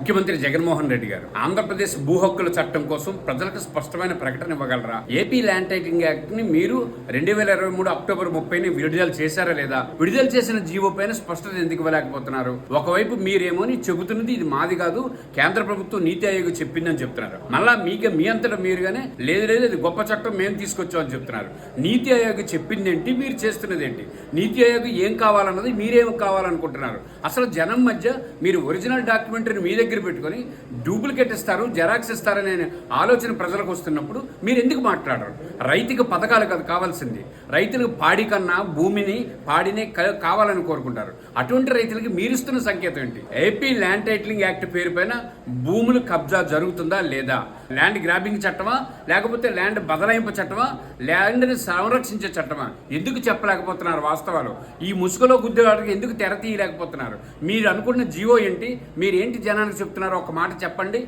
ముఖ్యమంత్రి జగన్మోహన్ రెడ్డి గారు ఆంధ్రప్రదేశ్ భూ హక్కుల చట్టం కోసం ప్రజలకు స్పష్టమైన ప్రకటన ఇవ్వగలరా? ఏపీ ల్యాండ్ టైటిలింగ్ యాక్ట్ ని మీరు 2023 అక్టోబర్ 30ని విడుదల చేశారా లేదా? విడుదల చేసిన జీవో పైన స్పష్టత ఎందుకు ఇవ్వలేకపోతున్నారు? ఒకవైపు మీరేమోని చెబుతున్నది ఇది మాది కాదు, కేంద్ర ప్రభుత్వం నీతి ఆయోగ్ చెప్పిందని చెప్తున్నారు. మళ్ళా మీ అంతటా మీరుగానే లేదు ఇది గొప్ప చట్టం మేము తీసుకొచ్చామని చెప్తున్నారు. నీతి ఆయోగ్ చెప్పింది ఏంటి, మీరు చేస్తున్నది ఏంటి? నీతి ఆయోగ్ ఏం కావాలన్నది మీరేం కావాలనుకుంటున్నారు? అసలు జనం మధ్య మీరు ఒరిజినల్ డాక్యుమెంటరీని మీ దగ్గర పెట్టుకొని డూప్లికేట్ ఇస్తారు, జెరాక్స్ ఇస్తారనే ఆలోచన ప్రజలకు వస్తున్నప్పుడు మీరు ఎందుకు మాట్లాడరు? రైతుకి పథకాలు కాదు కావాల్సింది, రైతులకు పాడి కన్నా భూమిని పాడినే కావాలని కోరుకుంటారు. అటువంటి రైతులకి మీరిస్తున్న సంకేతం ఏంటి? ఏపీ ల్యాండ్ టైటిలింగ్ యాక్ట్ పేరు పైన భూములు కబ్జా జరుగుతుందా లేదా? ల్యాండ్ గ్రాబింగ్ చట్టమా, లేకపోతే ల్యాండ్ బదలాయింపు చట్టమా, ల్యాండ్ని సంరక్షించే చట్టమా? ఎందుకు చెప్పలేకపోతున్నారు? వాస్తవాలు ఈ ముసుగులో గుద్దేవాడికి ఎందుకు తెర తీయలేకపోతున్నారు? మీరు అనుకున్న జీవో ఏంటి, మీరు ఏంటి జనానికి చెప్తున్నారో ఒక మాట చెప్పండి.